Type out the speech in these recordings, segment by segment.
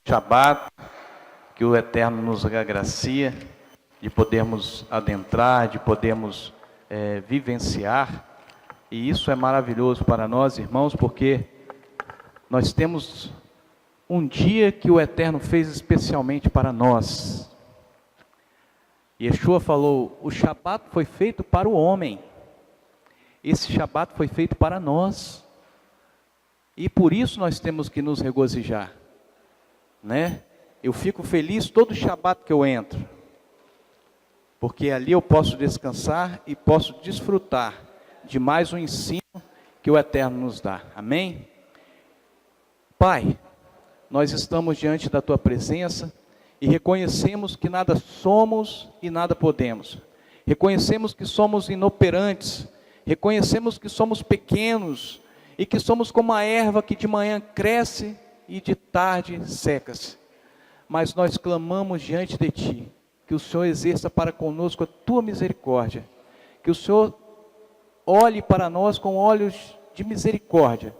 Shabat, que o Eterno nos agracia de podermos adentrar, de podermos vivenciar, e isso é maravilhoso para nós, irmãos, porque nós temos um dia que o Eterno fez especialmente para nós. Yeshua falou, o Shabat foi feito para o homem, esse Shabat foi feito para nós, e por isso nós temos que nos regozijar, né? Eu fico feliz todo Shabat que eu entro, porque ali eu posso descansar e posso desfrutar de mais um ensino que o Eterno nos dá, amém? Pai, nós estamos diante da Tua presença e reconhecemos que nada somos e nada podemos, reconhecemos que somos inoperantes, reconhecemos que somos pequenos e que somos como a erva que de manhã cresce e de tarde seca-se. Mas nós clamamos diante de Ti, que o Senhor exerça para conosco a Tua misericórdia, que o Senhor olhe para nós com olhos de misericórdia,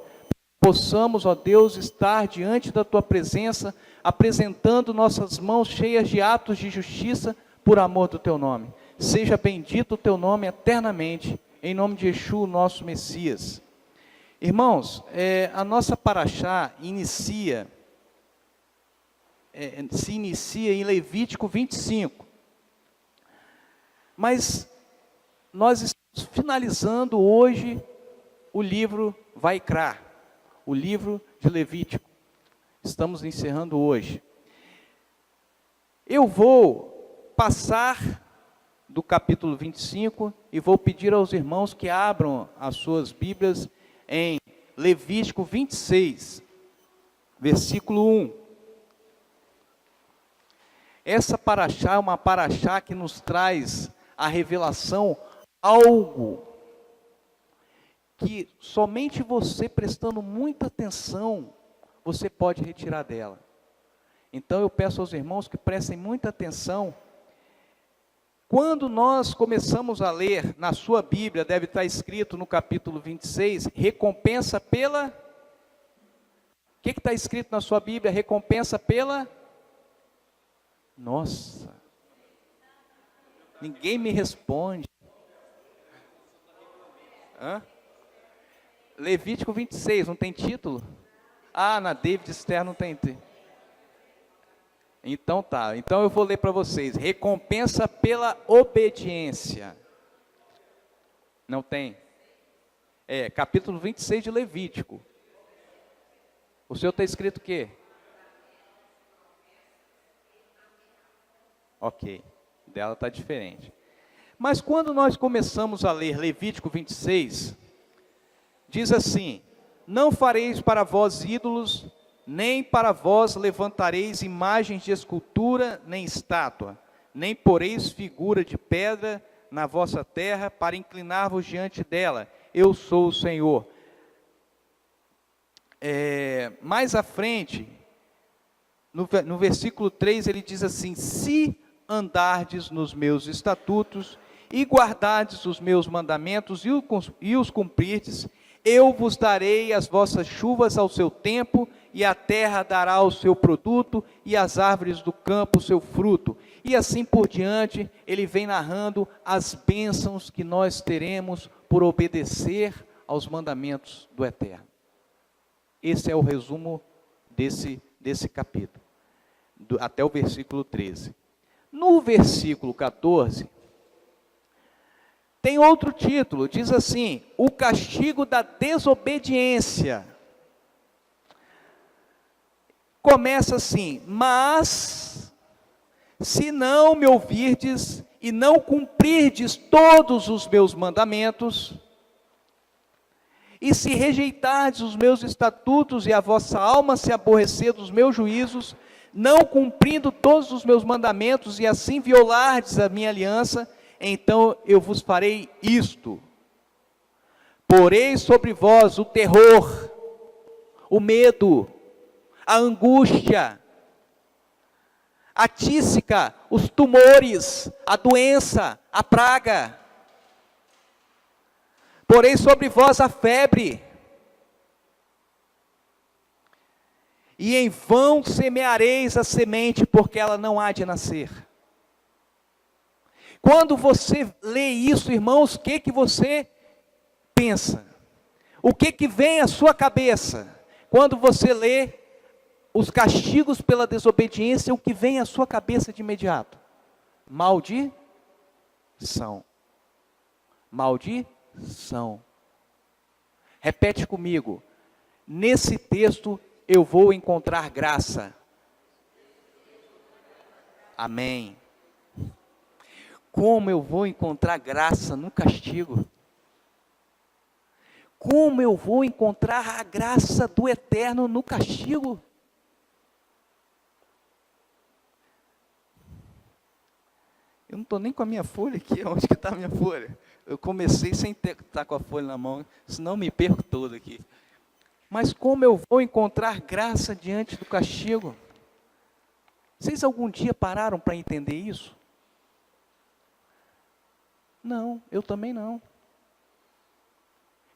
possamos, ó Deus, estar diante da Tua presença, apresentando nossas mãos cheias de atos de justiça, por amor do Teu nome. Seja bendito o Teu nome eternamente, em nome de Yeshua, nosso Messias. Irmãos, a nossa paraxá se inicia em Levítico 25, mas nós estamos finalizando hoje o livro Vaikra, o livro de Levítico, estamos encerrando hoje. Eu vou passar do capítulo 25 e vou pedir aos irmãos que abram as suas Bíblias em Levítico 26, versículo 1. Essa paraxá é uma paraxá que nos traz a revelação, algo que somente você prestando muita atenção, você pode retirar dela. Então eu peço aos irmãos que prestem muita atenção. Quando nós começamos a ler, na sua Bíblia, deve estar escrito no capítulo 26, recompensa pela... O que está escrito na sua Bíblia? Recompensa pela... Nossa, ninguém me responde. Levítico 26, não tem título? Na David Stern não tem título. Então tá, então eu vou ler para vocês. Recompensa pela obediência. Não tem? Capítulo 26 de Levítico. O seu está escrito o quê? Ok, dela está diferente. Mas quando nós começamos a ler Levítico 26, diz assim, não fareis para vós ídolos, nem para vós levantareis imagens de escultura, nem estátua, nem poreis figura de pedra na vossa terra, para inclinar-vos diante dela, eu sou o Senhor. Mais à frente, no versículo 3, ele diz assim, se andardes nos meus estatutos, e guardardes os meus mandamentos, e os cumprirdes, eu vos darei as vossas chuvas ao seu tempo, e a terra dará o seu produto, e as árvores do campo o seu fruto. E assim por diante, ele vem narrando as bênçãos que nós teremos por obedecer aos mandamentos do Eterno. Esse é o resumo desse capítulo, até o versículo 13. No versículo 14, tem outro título, diz assim, o castigo da desobediência. Começa assim, mas, se não me ouvirdes e não cumprirdes todos os meus mandamentos, e se rejeitardes os meus estatutos e a vossa alma se aborrecer dos meus juízos, não cumprindo todos os meus mandamentos e assim violardes a minha aliança, então eu vos farei isto. Porei sobre vós o terror, o medo, a angústia, a tísica, os tumores, a doença, a praga. Porei sobre vós a febre. E em vão semeareis a semente, porque ela não há de nascer. Quando você lê isso, irmãos, o que você pensa? O que vem à sua cabeça? Quando você lê os castigos pela desobediência, o que vem à sua cabeça de imediato? Maldição. Maldição. Repete comigo. Nesse texto eu vou encontrar graça. Amém. Como eu vou encontrar graça no castigo? Como eu vou encontrar a graça do Eterno no castigo? Eu não estou nem com a minha folha aqui. Onde que está a minha folha? Eu comecei sem estar com a folha na mão, senão me perco todo aqui. Mas como eu vou encontrar graça diante do castigo? Vocês algum dia pararam para entender isso? Não, eu também não.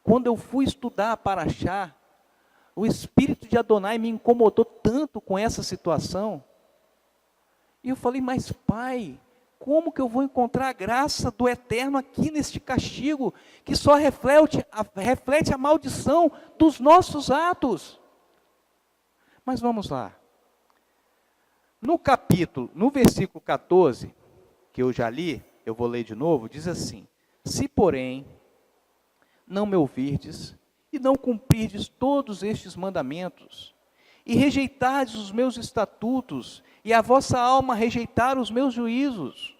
Quando eu fui estudar a Paraxá, o espírito de Adonai me incomodou tanto com essa situação. E eu falei, mas pai, como que eu vou encontrar a graça do Eterno aqui neste castigo, que só reflete a maldição dos nossos atos? Mas vamos lá. No versículo 14, que eu já li, eu vou ler de novo, diz assim: se porém não me ouvirdes e não cumprirdes todos estes mandamentos, e rejeitardes os meus estatutos, e a vossa alma rejeitar os meus juízos,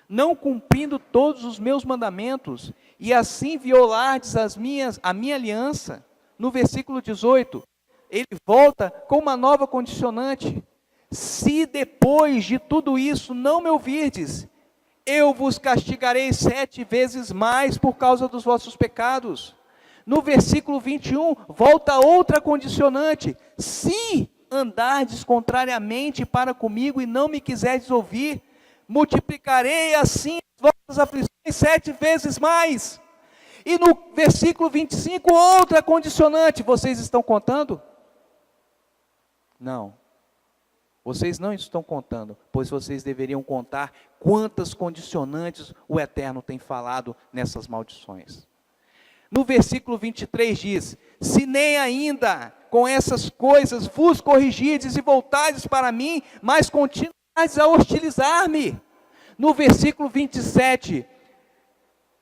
não cumprindo todos os meus mandamentos, e assim violardes a minha aliança, no versículo 18, ele volta com uma nova condicionante: se depois de tudo isso não me ouvirdes, eu vos castigarei 7 vezes mais por causa dos vossos pecados. No versículo 21, volta outra condicionante: se andardes contrariamente para comigo e não me quiserdes ouvir, multiplicarei assim as vossas aflições 7 vezes mais. E no versículo 25, outra condicionante. Vocês estão contando? Não. Vocês não estão contando, pois vocês deveriam contar quantas condicionantes o Eterno tem falado nessas maldições. No versículo 23 diz: se nem ainda com essas coisas vos corrigirdes e voltardes para mim, mas continuardes a hostilizar-me. No versículo 27,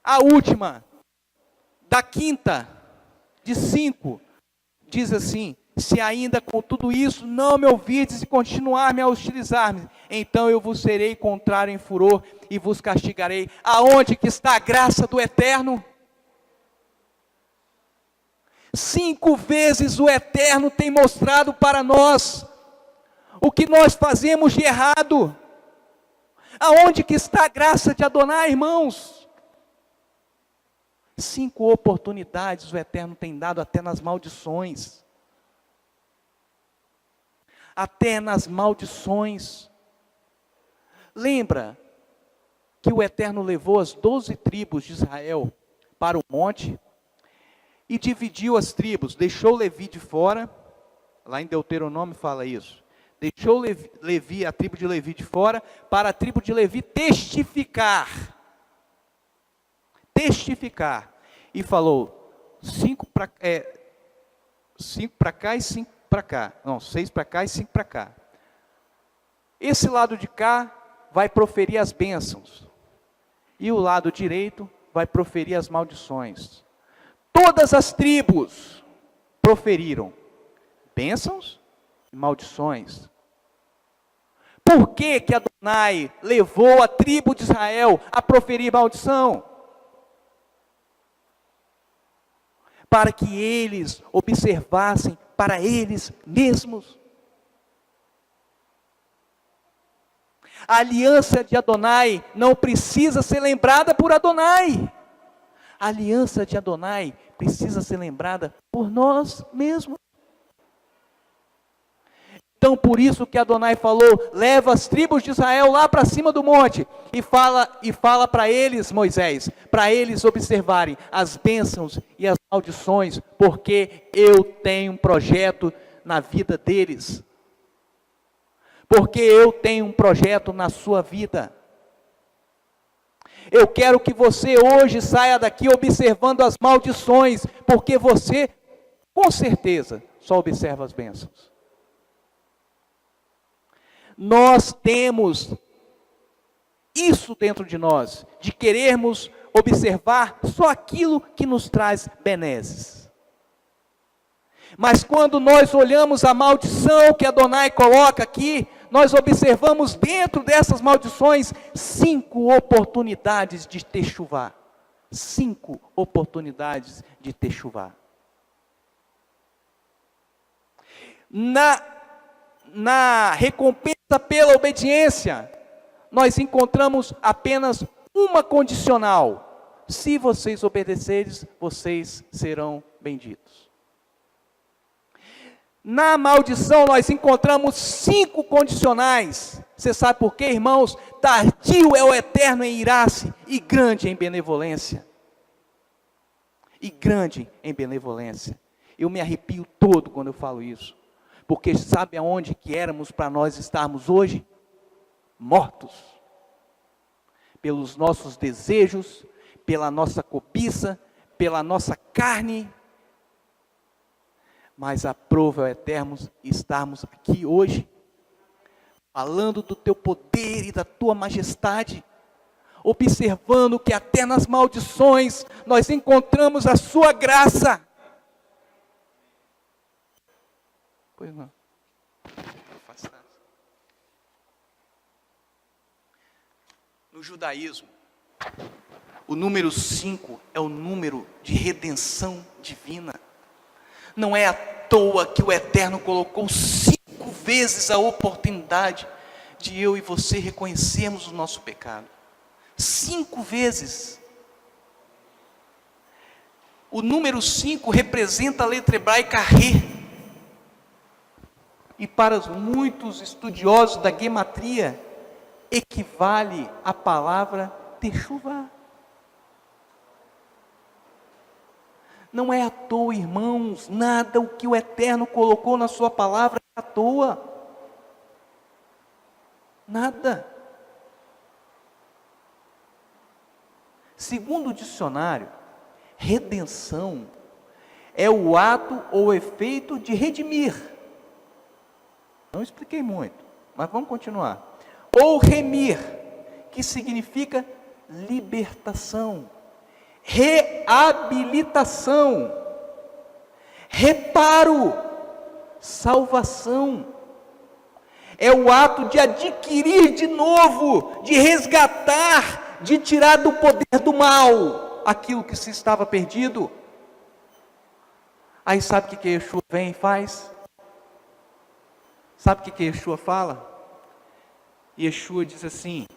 a última, da quinta, de 5, diz assim: se ainda com tudo isso não me ouvirdes e continuar-me a hostilizar-me, então eu vos serei contrário em furor e vos castigarei. Aonde que está a graça do Eterno? 5 vezes o Eterno tem mostrado para nós o que nós fazemos de errado. Aonde que está a graça de Adonai, irmãos? 5 oportunidades o Eterno tem dado até nas maldições. Até nas maldições. Lembra que o Eterno levou as 12 tribos de Israel para o monte e dividiu as tribos, deixou Levi de fora. Lá em Deuteronômio fala isso. Deixou Levi, a tribo de Levi de fora, para a tribo de Levi testificar. Testificar. E falou, 5 para cá e 5 para cá. Não, 6 para cá e 5 para cá. Esse lado de cá vai proferir as bênçãos. E o lado direito vai proferir as maldições. Todas as tribos proferiram bênçãos e maldições. Por que que Adonai levou a tribo de Israel a proferir maldição? Para que eles observassem para eles mesmos. A aliança de Adonai não precisa ser lembrada por Adonai. A aliança de Adonai precisa ser lembrada por nós mesmos. Então, por isso que Adonai falou, leva as tribos de Israel lá para cima do monte, e fala para eles, Moisés, para eles observarem as bênçãos e as maldições, porque eu tenho um projeto na vida deles. Porque eu tenho um projeto na sua vida. Eu quero que você hoje saia daqui observando as maldições, porque você, com certeza, só observa as bênçãos. Nós temos isso dentro de nós, de querermos observar só aquilo que nos traz benesses. Mas quando nós olhamos a maldição que Adonai coloca aqui, nós observamos dentro dessas maldições 5 oportunidades de techuvá. 5 oportunidades de techuvá. Na recompensa pela obediência, nós encontramos apenas uma condicional: se vocês obedecerem, vocês serão benditos. Na maldição nós encontramos 5 condicionais. Você sabe por quê, irmãos? Tardio é o Eterno em irar-se, e grande em benevolência. E grande em benevolência. Eu me arrepio todo quando eu falo isso. Porque sabe aonde que éramos para nós estarmos hoje? Mortos. Pelos nossos desejos, pela nossa cobiça, pela nossa carne. Mas aprova, ó Eterno, estarmos aqui hoje, falando do teu poder e da tua majestade, observando que até nas maldições nós encontramos a sua graça. Pois não. No judaísmo, o número 5 é o número de redenção divina. Não é à toa que o Eterno colocou 5 vezes a oportunidade de eu e você reconhecermos o nosso pecado. 5 vezes. O número 5 representa a letra hebraica Re. E para muitos estudiosos da gematria, equivale à palavra techuvá. Não é à toa, irmãos, nada o que o Eterno colocou na sua palavra é à toa. Nada. Segundo o dicionário, redenção é o ato ou efeito de redimir. Não expliquei muito, mas vamos continuar. Ou remir, que significa libertação, reabilitação, reparo, salvação. É o ato de adquirir de novo, de resgatar, de tirar do poder do mal aquilo que se estava perdido. Aí sabe o que Yeshua vem e faz? Sabe o que Yeshua fala? Yeshua diz assim,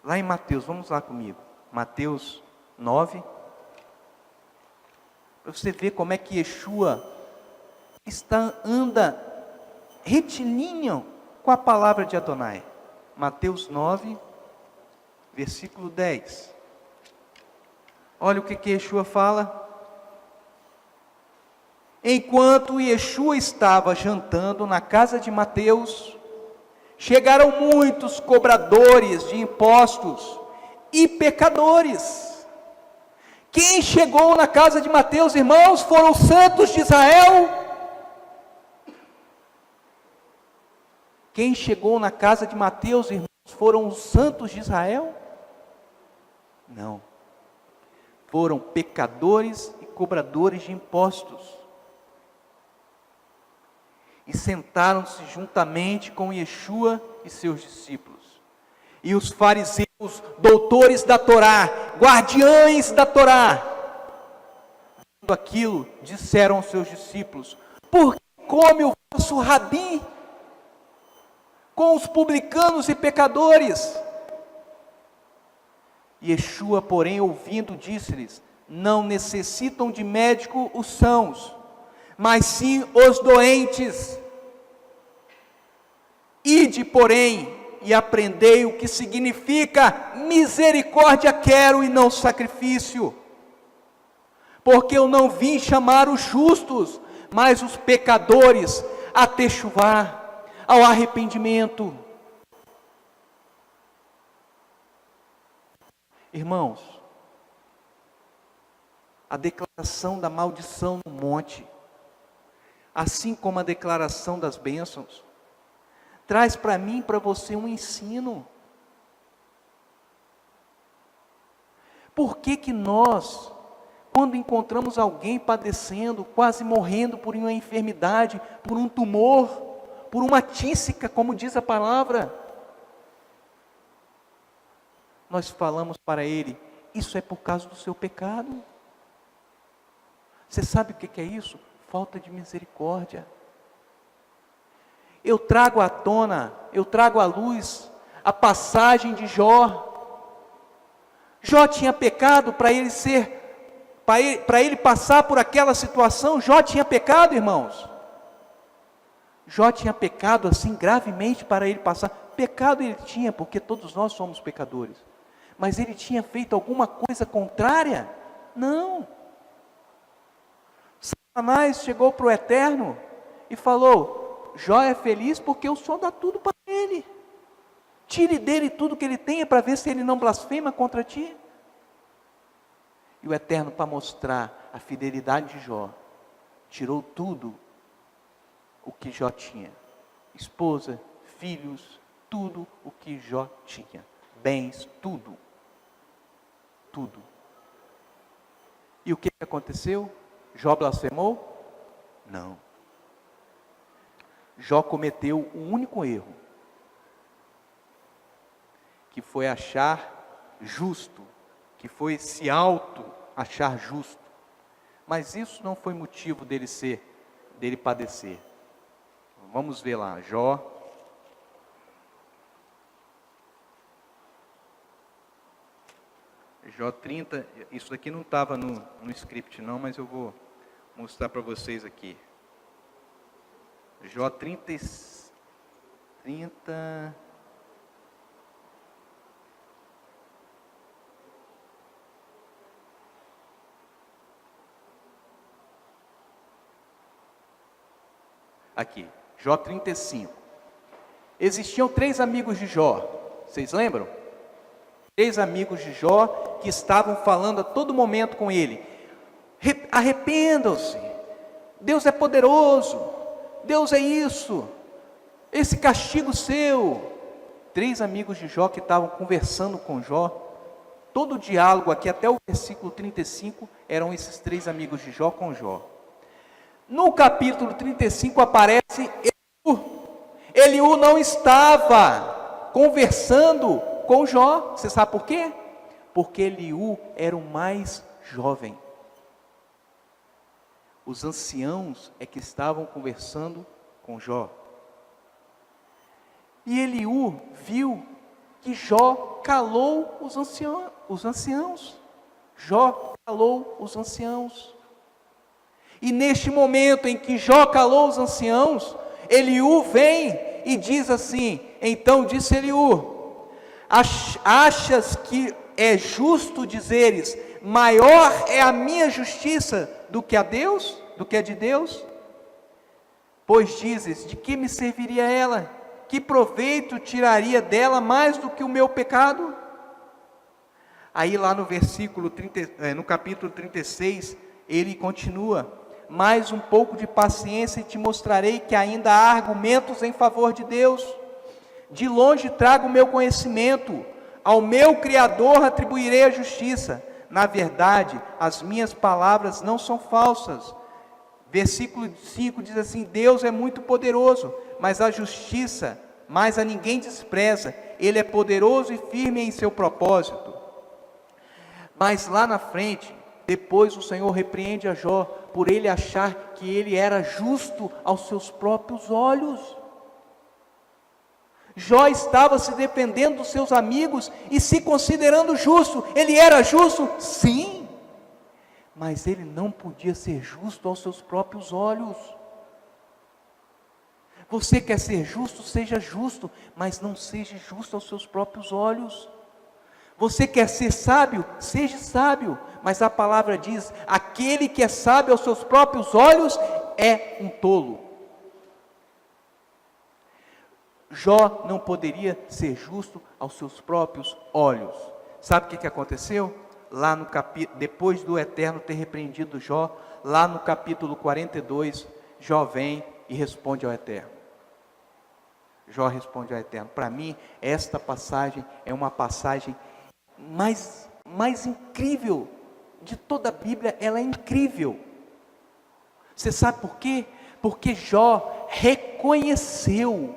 lá em Mateus, vamos lá comigo, Mateus 9, para você ver como é que Yeshua anda retilíneo com a palavra de Adonai. Mateus 9, versículo 10. Olha o que Yeshua fala. Enquanto Yeshua estava jantando na casa de Mateus, chegaram muitos cobradores de impostos e pecadores. Quem chegou na casa de Mateus, irmãos, foram os santos de Israel. Quem chegou na casa de Mateus, irmãos, foram os santos de Israel? Não. Foram pecadores e cobradores de impostos. E sentaram-se juntamente com Yeshua e seus discípulos. E os fariseus, doutores da Torá, guardiães da Torá, vendo aquilo, disseram aos seus discípulos: por que come o vosso rabi com os publicanos e pecadores? Yeshua, porém, ouvindo, disse-lhes: não necessitam de médico os sãos, mas sim os doentes. Ide, porém, e aprendei o que significa misericórdia quero e não sacrifício. Porque eu não vim chamar os justos, mais os pecadores a techuvá, ao arrependimento. Irmãos, a declaração da maldição no monte, assim como a declaração das bênçãos, traz para mim e para você um ensino. Por que que nós, quando encontramos alguém padecendo, quase morrendo por uma enfermidade, por um tumor, por uma tísica, como diz a palavra, nós falamos para ele, isso é por causa do seu pecado? Você sabe o que é isso? Falta de misericórdia. Eu trago à tona, eu trago à luz a passagem de Jó. Jó tinha pecado para ele passar por aquela situação. Jó tinha pecado, irmãos. Jó tinha pecado assim gravemente para ele passar. Pecado ele tinha, porque todos nós somos pecadores. Mas ele tinha feito alguma coisa contrária? Não. Satanás chegou para o Eterno e falou, Jó é feliz porque o Senhor dá tudo para ele. Tire dele tudo que ele tenha para ver se ele não blasfema contra ti. E o Eterno, para mostrar a fidelidade de Jó, tirou tudo o que Jó tinha. Esposa, filhos, tudo o que Jó tinha. Bens, tudo. Tudo. E o que aconteceu? Jó blasfemou? Não. Jó cometeu um único erro, que foi achar justo, que foi se achar justo. Mas isso não foi motivo dele padecer. Vamos ver lá, Jó. Jó 30, isso daqui não estava no script não, mas eu vou mostrar para vocês aqui. Jó 30. Aqui, Jó 35. Existiam 3 amigos de Jó, vocês lembram? 3 amigos de Jó que estavam falando a todo momento com ele. Arrependam-se, Deus é poderoso, Deus é isso, esse castigo seu. 3 amigos de Jó que estavam conversando com Jó. Todo o diálogo aqui até o versículo 35 eram esses 3 amigos de Jó com Jó. No capítulo 35 aparece Eliú. Eliú não estava conversando com Jó. Você sabe por quê? Porque Eliú era o mais jovem. Os anciãos é que estavam conversando com Jó. E Eliú viu que Jó calou os anciãos. Jó calou os anciãos. E neste momento em que Jó calou os anciãos, Eliú vem e diz assim, então disse Eliú, achas que é justo dizeres, maior é a minha justiça do que a Deus, do que a de Deus? Pois dizes, de que me serviria ela? Que proveito tiraria dela mais do que o meu pecado? Aí lá no versículo 30, no capítulo 36, ele continua, mais um pouco de paciência e te mostrarei que ainda há argumentos em favor de Deus. De longe trago o meu conhecimento, ao meu Criador atribuirei a justiça. Na verdade, as minhas palavras não são falsas. Versículo 5 diz assim, Deus é muito poderoso, mas a justiça, mas a ninguém despreza. Ele é poderoso e firme em seu propósito. Mas lá na frente, depois o Senhor repreende a Jó, por ele achar que ele era justo aos seus próprios olhos. Jó estava se defendendo dos seus amigos e se considerando justo. Ele era justo? Sim. Mas ele não podia ser justo aos seus próprios olhos. Você quer ser justo? Seja justo, mas não seja justo aos seus próprios olhos. Você quer ser sábio? Seja sábio, mas a palavra diz, aquele que é sábio aos seus próprios olhos, é um tolo. Jó não poderia ser justo aos seus próprios olhos. Sabe o que aconteceu? Lá no depois do Eterno ter repreendido Jó, lá no capítulo 42, Jó vem e responde ao Eterno. Jó responde ao Eterno. Para mim, esta passagem é uma passagem mais incrível de toda a Bíblia. Ela é incrível. Você sabe por quê? Porque Jó reconheceu.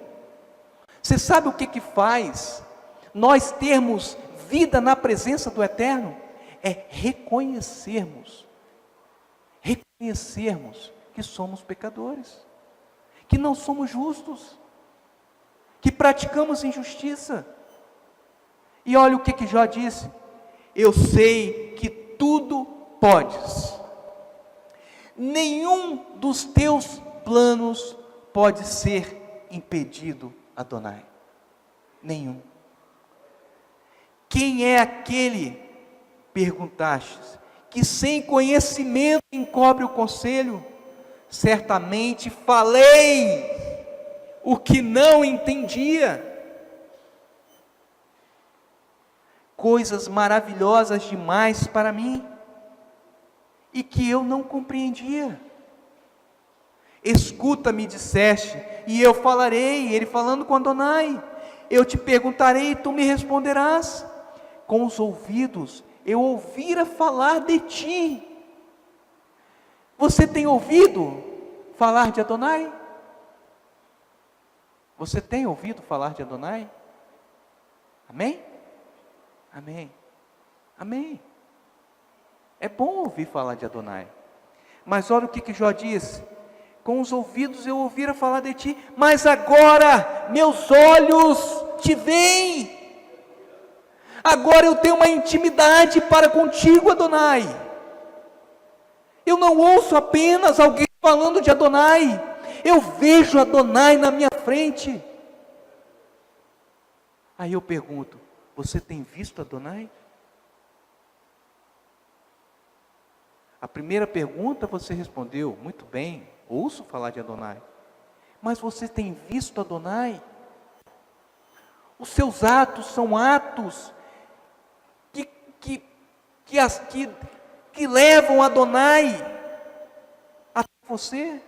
Você sabe o que faz nós termos vida na presença do Eterno? É reconhecermos que somos pecadores, que não somos justos, que praticamos injustiça. E olha o que Jó disse: eu sei que tudo podes, nenhum dos teus planos pode ser impedido, Adonai. Nenhum. Quem é aquele, perguntastes, que sem conhecimento encobre o conselho? Certamente falei o que não entendia. Coisas maravilhosas demais para mim, e que eu não compreendia. Escuta-me, disseste, e eu falarei. Ele falando com Adonai. Eu te perguntarei e tu me responderás. Com os ouvidos eu ouvira falar de ti. Você tem ouvido falar de Adonai? Você tem ouvido falar de Adonai? Amém? Amém. Amém. É bom ouvir falar de Adonai. Mas olha o que Jó disse: com os ouvidos eu ouvira falar de ti, mas agora meus olhos te veem. Agora eu tenho uma intimidade para contigo, Adonai. Eu não ouço apenas alguém falando de Adonai, eu vejo Adonai na minha frente. Aí eu pergunto: você tem visto Adonai? A primeira pergunta você respondeu muito bem: ouço falar de Adonai. Mas você tem visto Adonai? Os seus atos são atos que levam Adonai até você,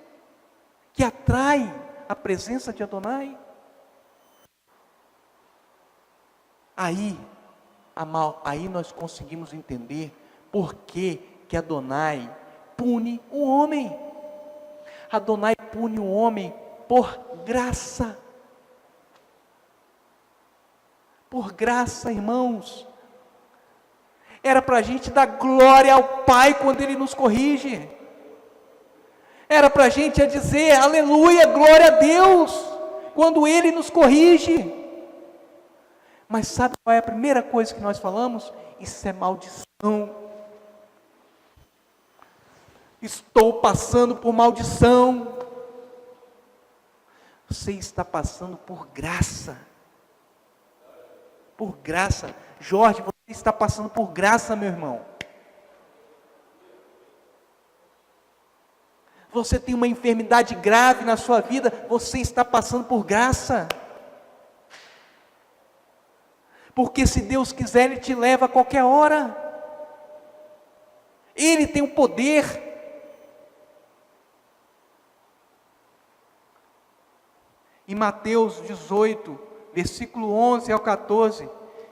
que atraem a presença de Adonai. Aí nós conseguimos entender por que Adonai pune o homem. Adonai pune o homem por graça. Por graça, irmãos. Era para a gente dar glória ao Pai quando Ele nos corrige. Era para a gente dizer aleluia, glória a Deus, quando Ele nos corrige. Mas sabe qual é a primeira coisa que nós falamos? Isso é maldição. Estou passando por maldição. Você está passando por graça. Por graça. Jorge, você está passando por graça, meu irmão. Você tem uma enfermidade grave na sua vida, você está passando por graça. Porque se Deus quiser, Ele te leva a qualquer hora. Ele tem o poder. Em Mateus 18, versículo 11 ao 14,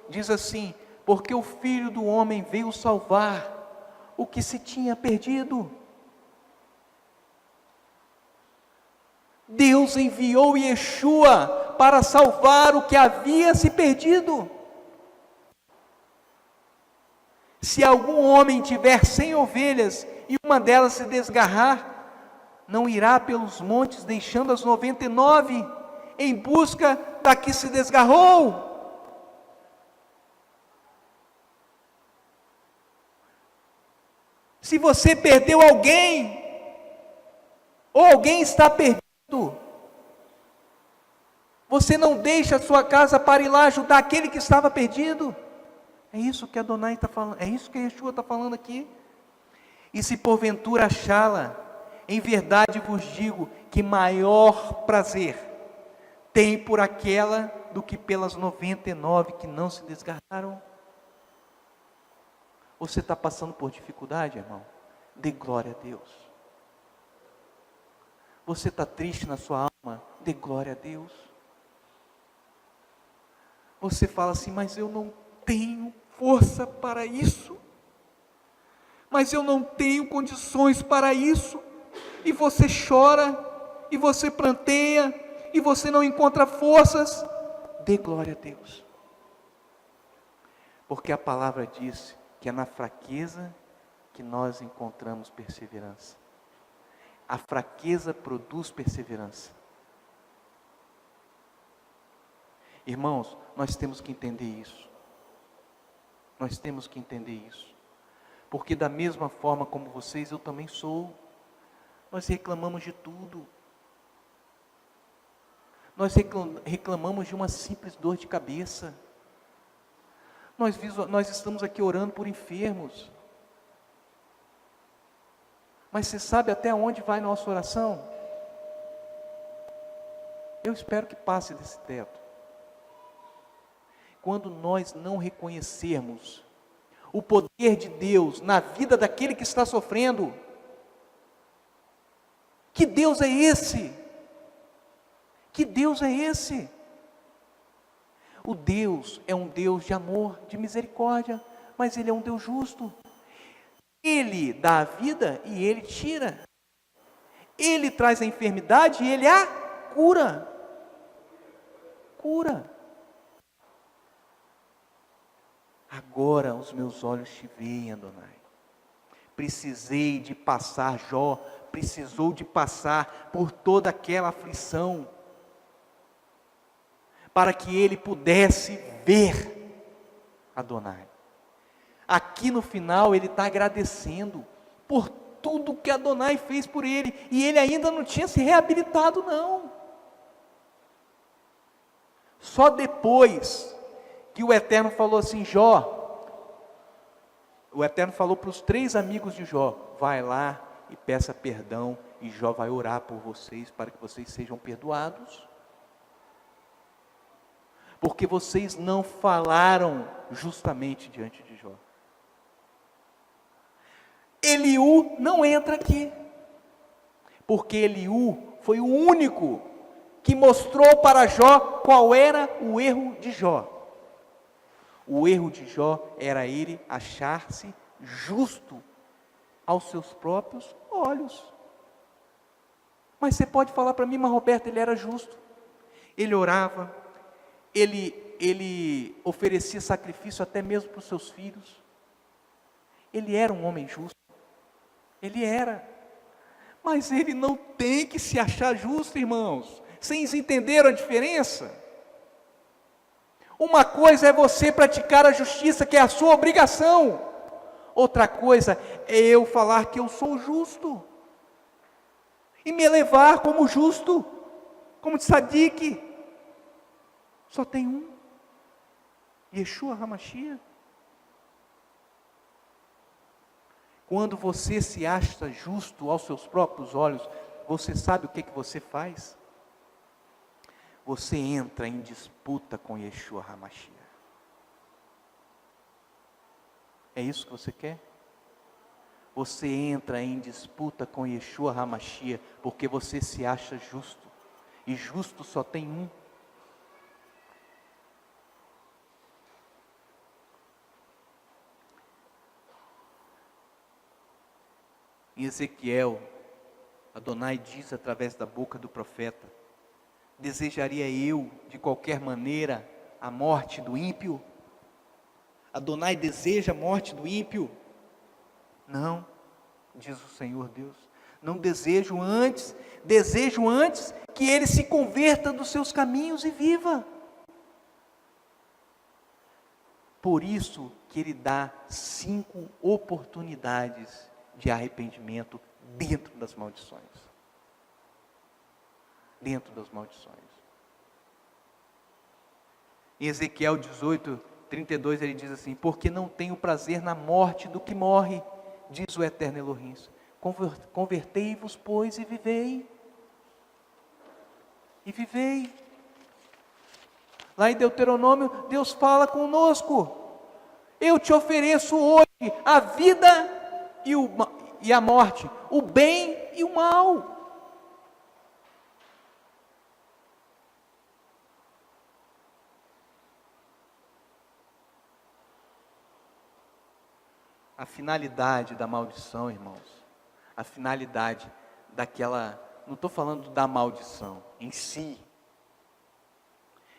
diz assim: porque o Filho do Homem veio salvar o que se tinha perdido. Deus enviou Yeshua para salvar o que havia se perdido. Se algum homem tiver 100 ovelhas e uma delas se desgarrar, não irá pelos montes deixando as 99 em busca da que se desgarrou. Se você perdeu alguém, ou alguém está perdido, você não deixa a sua casa para ir lá ajudar aquele que estava perdido. É isso que Adonai está falando, é isso que Yeshua está falando aqui. E se porventura achá-la, Em verdade vos digo que maior prazer tem por aquela do que pelas 99 que não se desgarraram. Você está passando por dificuldade, irmão? Dê glória a Deus. Você está triste na sua alma? Dê glória a Deus. Você fala assim, mas eu não tenho força para isso. Mas eu não tenho condições para isso. E você chora, e você pranteia, e você não encontra forças. Dê glória a Deus. Porque a palavra diz que é na fraqueza que nós encontramos perseverança. A fraqueza produz perseverança. Irmãos, nós temos que entender isso. Nós temos que entender isso. Porque da mesma forma como vocês, eu também sou. Nós reclamamos de tudo. Nós reclamamos de uma simples dor de cabeça. Nós estamos aqui orando por enfermos. Mas você sabe até onde vai nossa oração? Eu espero que passe desse teto. Quando nós não reconhecermos o poder de Deus na vida daquele que está sofrendo, que Deus é esse? Que Deus é esse? O Deus é um Deus de amor, de misericórdia, mas Ele é um Deus justo. Ele dá a vida e Ele tira. Ele traz a enfermidade e Ele a cura. Cura. Agora os meus olhos te veem, Adonai. Precisei de passar, Jó precisou de passar por toda aquela aflição, para que ele pudesse ver Adonai. Aqui no final ele está agradecendo por tudo que Adonai fez por ele, e ele ainda não tinha se reabilitado não. Só depois que o Eterno falou assim, Jó, o Eterno falou para os 3 amigos de Jó, vai lá e peça perdão, e Jó vai orar por vocês, para que vocês sejam perdoados, porque vocês não falaram justamente diante de Jó. Eliú não entra aqui, porque Eliú foi o único que mostrou para Jó qual era o erro de Jó. O erro de Jó era ele achar-se justo aos seus próprios olhos. Mas você pode falar para mim, mas Roberto, ele era justo. Ele orava, ele oferecia sacrifício até mesmo para os seus filhos. Ele era um homem justo. Ele era. Mas ele não tem que se achar justo, irmãos. Vocês entenderam a diferença? Uma coisa é você praticar a justiça, que é a sua obrigação. Outra coisa é eu falar que eu sou justo. E me elevar como justo, como tzadik. Só tem um. Yeshua HaMashiach. Quando você se acha justo aos seus próprios olhos, você sabe o que você faz? Você entra em disputa com Yeshua HaMashiach. É isso que você quer? Você entra em disputa com Yeshua HaMashiach, porque você se acha justo. E justo só tem um. Em Ezequiel, Adonai diz através da boca do profeta: desejaria eu, de qualquer maneira, a morte do ímpio? Adonai deseja a morte do ímpio? Não, diz o Senhor Deus, não desejo antes que ele se converta dos seus caminhos e viva. Por isso que ele dá 5 oportunidades de arrependimento dentro das maldições. Dentro das maldições. Em Ezequiel 18, 32, ele diz assim: porque não tenho prazer na morte do que morre, diz o Eterno Elohim. Convertei-vos, pois, e vivei. E vivei. Lá em Deuteronômio, Deus fala conosco. Eu te ofereço hoje a vida e a morte, o bem e o mal. A finalidade da maldição, irmãos, a finalidade daquela, não estou falando da maldição em si,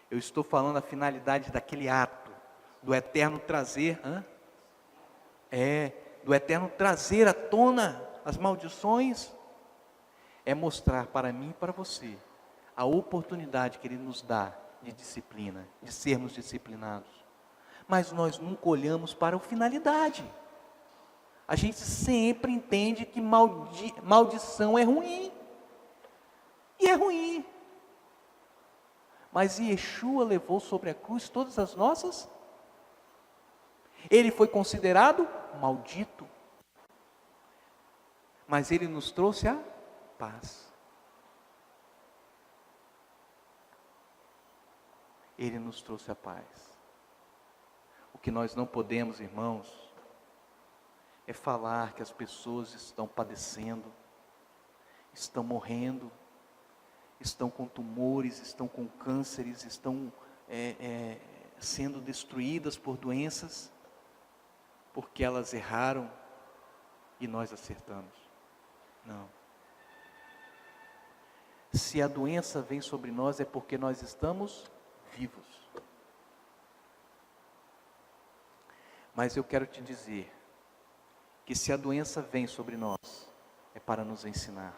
eu estou falando a finalidade daquele ato, do Eterno trazer, do Eterno trazer à tona as maldições, é mostrar para mim e para você a oportunidade que Ele nos dá de disciplina, de sermos disciplinados. Mas nós nunca olhamos para a finalidade. A gente sempre entende que maldição é ruim. E é ruim. Mas Yeshua levou sobre a cruz todas as nossas. Ele foi considerado maldito. Mas Ele nos trouxe a paz. Ele nos trouxe a paz. O que nós não podemos, irmãos, é falar que as pessoas estão padecendo, estão morrendo, estão com tumores, estão com cânceres, estão sendo destruídas por doenças, porque elas erraram e nós acertamos. Não. Se a doença vem sobre nós é porque nós estamos vivos. Mas eu quero te dizer que se a doença vem sobre nós, é para nos ensinar,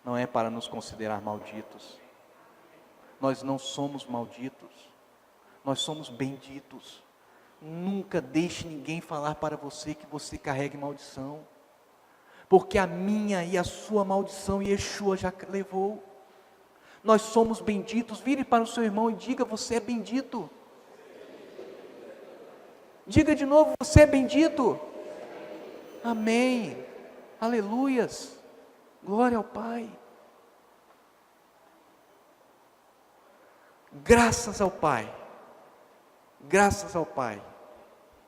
não é para nos considerar malditos. Nós não somos malditos, nós somos benditos. Nunca deixe ninguém falar para você que você carregue maldição, porque a minha e a sua maldição Yeshua já levou. Nós somos benditos. Vire para o seu irmão e diga: você é bendito. Diga de novo: você é bendito. Amém, aleluias, glória ao Pai. Graças ao Pai,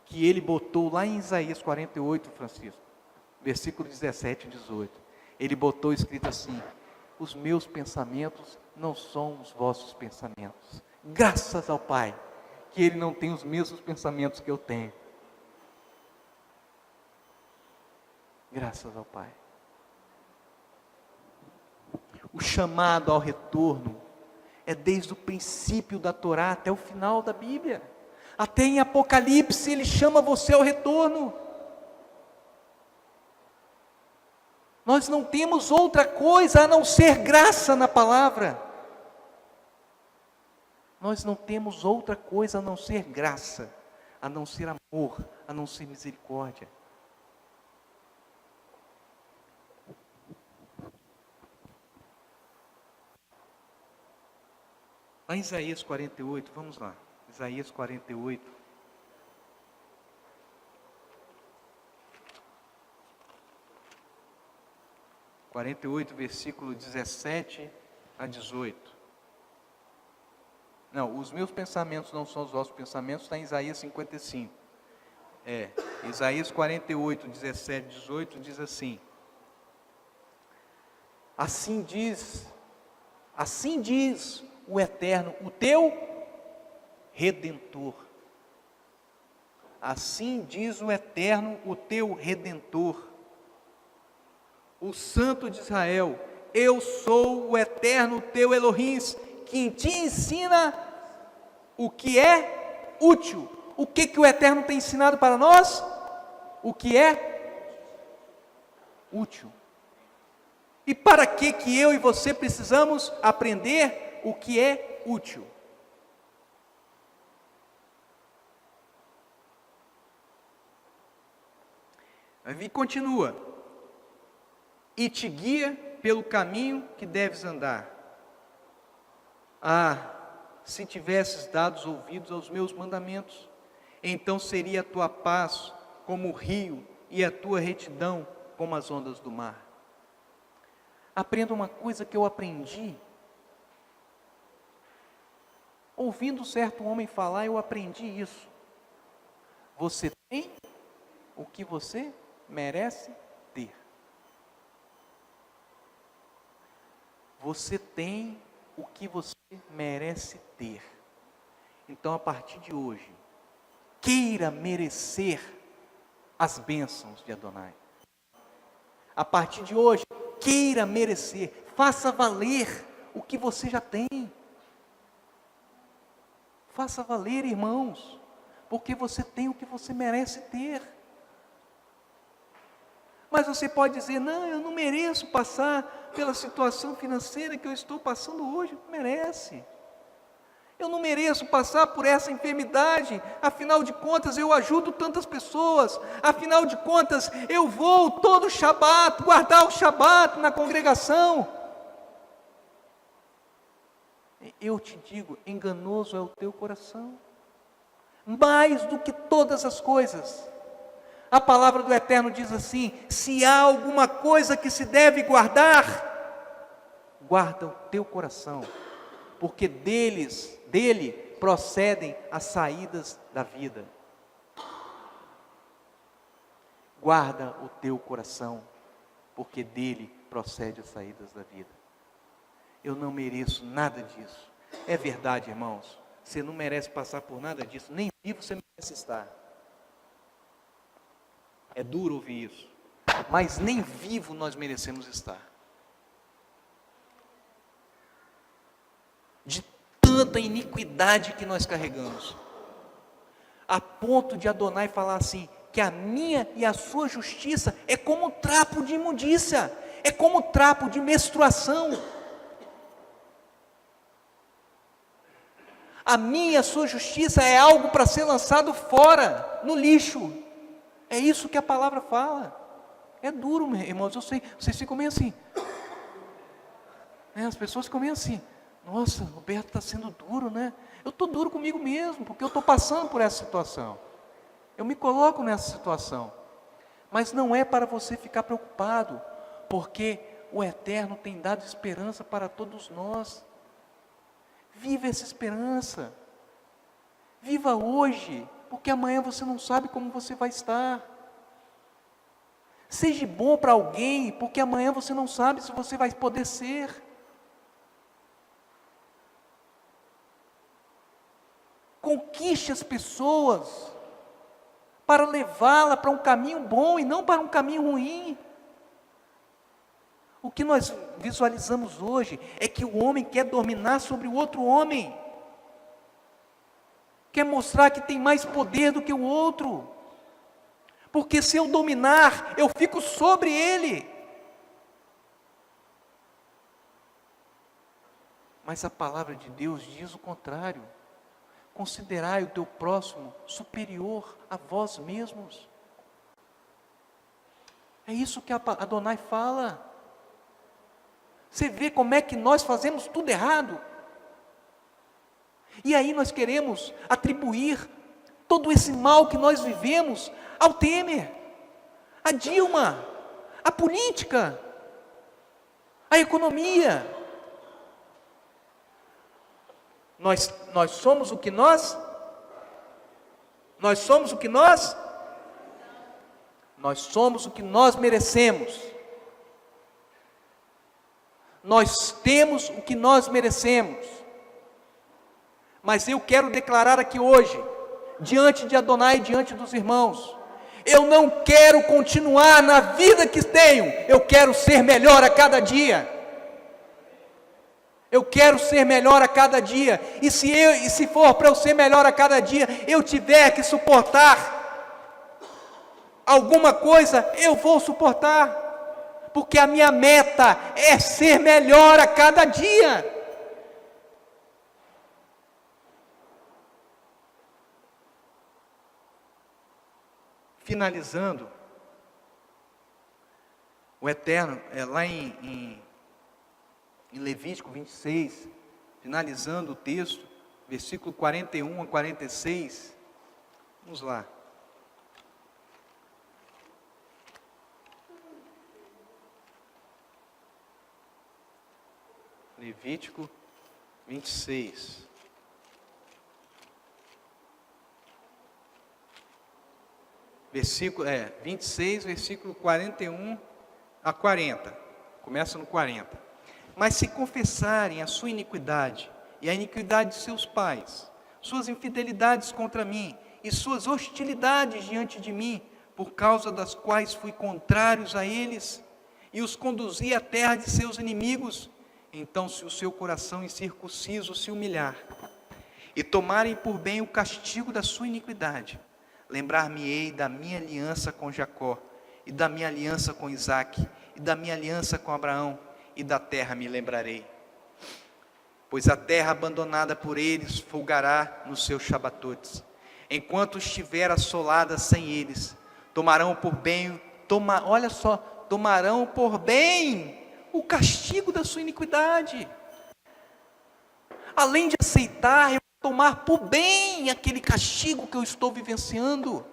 que Ele botou lá em Isaías 48, Francisco, versículo 17 e 18, Ele botou escrito assim: os meus pensamentos não são os vossos pensamentos. Graças ao Pai, que Ele não tem os mesmos pensamentos que eu tenho. Graças ao Pai. O chamado ao retorno é desde o princípio da Torá até o final da Bíblia. Até em Apocalipse Ele chama você ao retorno. Nós não temos outra coisa a não ser graça na palavra. Nós não temos outra coisa a não ser graça, a não ser amor, a não ser misericórdia. Lá em Isaías 48, vamos lá. Isaías 48. Versículo 17 a 18. Não, os meus pensamentos não são os vossos pensamentos, está em Isaías 55. Isaías 48, 17 e 18 diz assim: assim diz o Eterno, o teu Redentor. Assim diz o Eterno, o teu Redentor, o Santo de Israel: eu sou o Eterno, teu Elohim, que te ensina o que é útil. O que o Eterno tem ensinado para nós? O que é útil. E para que eu e você precisamos aprender o que é útil? Aí continua: e te guia pelo caminho que deves andar. Se tivesses dado ouvidos aos meus mandamentos, então seria a tua paz como o rio e a tua retidão como as ondas do mar. Aprenda uma coisa que eu aprendi. Ouvindo certo homem falar, eu aprendi isso. Você tem o que você merece ter. Você tem o que você merece ter. Então, a partir de hoje, queira merecer as bênçãos de Adonai. A partir de hoje, queira merecer, faça valer o que você já tem. Faça valer, irmãos, porque você tem o que você merece ter. Mas você pode dizer, não, eu não mereço passar pela situação financeira que eu estou passando hoje. Merece. Eu não mereço passar por essa enfermidade, afinal de contas eu ajudo tantas pessoas, afinal de contas eu vou todo Shabat, guardar o Shabat na congregação. Eu te digo, enganoso é o teu coração, mais do que todas as coisas. A palavra do Eterno diz assim, se há alguma coisa que se deve guardar, guarda o teu coração, porque dele procedem as saídas da vida. Guarda o teu coração, porque dele procede as saídas da vida. Eu não mereço nada disso. É verdade, irmãos. Você não merece passar por nada disso. Nem vivo você merece estar. É duro ouvir isso. Mas nem vivo nós merecemos estar. De tanta iniquidade que nós carregamos. A ponto de Adonai falar assim, que a minha e a sua justiça é como trapo de imundícia. É como trapo de menstruação. A minha e a sua justiça é algo para ser lançado fora, no lixo. É isso que a palavra fala. É duro, irmãos, eu sei, vocês ficam meio assim. As pessoas ficam meio assim. Nossa, o Roberto está sendo duro, né? Eu estou duro comigo mesmo, porque eu estou passando por essa situação. Eu me coloco nessa situação. Mas não é para você ficar preocupado, porque o Eterno tem dado esperança para todos nós. Viva essa esperança. Viva hoje, porque amanhã você não sabe como você vai estar. Seja bom para alguém, porque amanhã você não sabe se você vai poder ser. Conquiste as pessoas para levá-la para um caminho bom e não para um caminho ruim. O que nós visualizamos hoje é que o homem quer dominar sobre o outro homem. Quer mostrar que tem mais poder do que o outro. Porque se eu dominar, eu fico sobre ele. Mas a palavra de Deus diz o contrário. Considerai o teu próximo superior a vós mesmos. É isso que Adonai fala. Você vê como é que nós fazemos tudo errado. E aí nós queremos atribuir todo esse mal que nós vivemos ao Temer, a Dilma, a política, a economia. Nós somos o que nós somos o que nós somos o que nós merecemos. Nós temos o que nós merecemos. Mas eu quero declarar aqui hoje, diante de Adonai e diante dos irmãos, eu não quero continuar na vida que tenho, eu quero ser melhor a cada dia. Eu quero ser melhor a cada dia, e se for para eu ser melhor a cada dia, eu tiver que suportar alguma coisa, eu vou suportar, porque a minha meta é ser melhor a cada dia. Finalizando, o Eterno, lá em Levítico 26, finalizando o texto, versículo 41 a 46, vamos lá. Levítico 26. Versículo 26, versículo 41 a 40. Começa no 40. Mas se confessarem a sua iniquidade e a iniquidade de seus pais, suas infidelidades contra mim e suas hostilidades diante de mim, por causa das quais fui contrários a eles e os conduzi à terra de seus inimigos, então se o seu coração incircunciso se humilhar e tomarem por bem o castigo da sua iniquidade, lembrar-me-ei da minha aliança com Jacó, e da minha aliança com Isaque, e da minha aliança com Abraão, e da terra me lembrarei. Pois a terra abandonada por eles folgará nos seus shabatotes, enquanto estiver assolada sem eles, tomarão por bem, tomarão por bem o castigo da sua iniquidade. Além de aceitar, eu vou tomar por bem aquele castigo que eu estou vivenciando.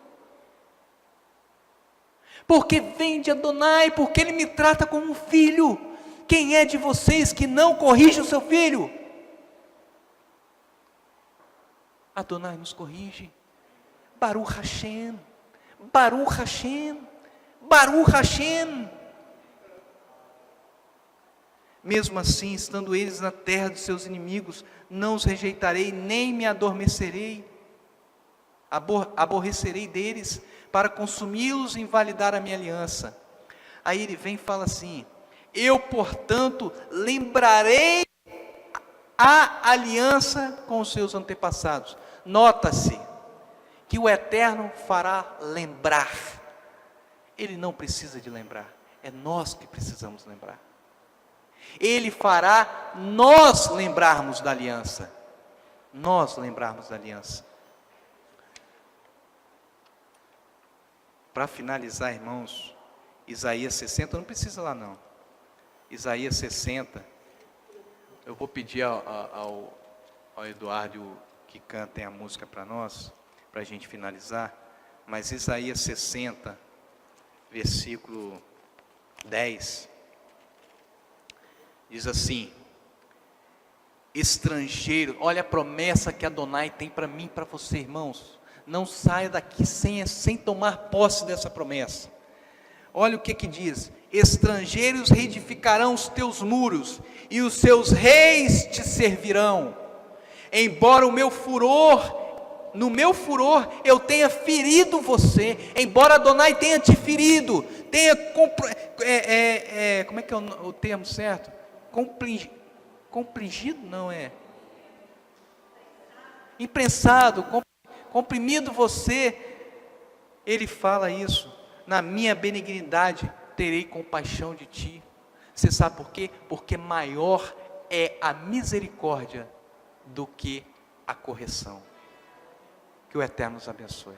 Porque vem de Adonai, porque Ele me trata como um filho. Quem é de vocês que não corrige o seu filho? Adonai nos corrige. Baruch Hashem, Baruch Hashem, Baruch Hashem. Mesmo assim, estando eles na terra dos seus inimigos, não os rejeitarei, nem me adormecerei. Aborrecerei deles, para consumi-los e invalidar a minha aliança. Aí ele vem e fala assim: eu, portanto, lembrarei a aliança com os seus antepassados. Nota-se que o Eterno fará lembrar. Ele não precisa de lembrar, é nós que precisamos lembrar. Ele fará nós lembrarmos da aliança. Nós lembrarmos da aliança. Para finalizar, irmãos, Isaías 60, não precisa lá não. Isaías 60, eu vou pedir ao Eduardo que cantem a música para nós, para a gente finalizar, mas Isaías 60, versículo 10, diz assim: estrangeiro, olha a promessa que Adonai tem para mim e para você, irmãos, não saia daqui sem tomar posse dessa promessa. Olha o que diz: estrangeiros reedificarão os teus muros, e os seus reis te servirão, embora no meu furor eu tenha ferido você, embora Adonai tenha te ferido, tenha, como é que é o termo certo? Comprigido, não é? Imprensado, comprimido você. Ele fala isso: na minha benignidade terei compaixão de ti. Você sabe por quê? Porque maior é a misericórdia do que a correção. Que o Eterno nos abençoe.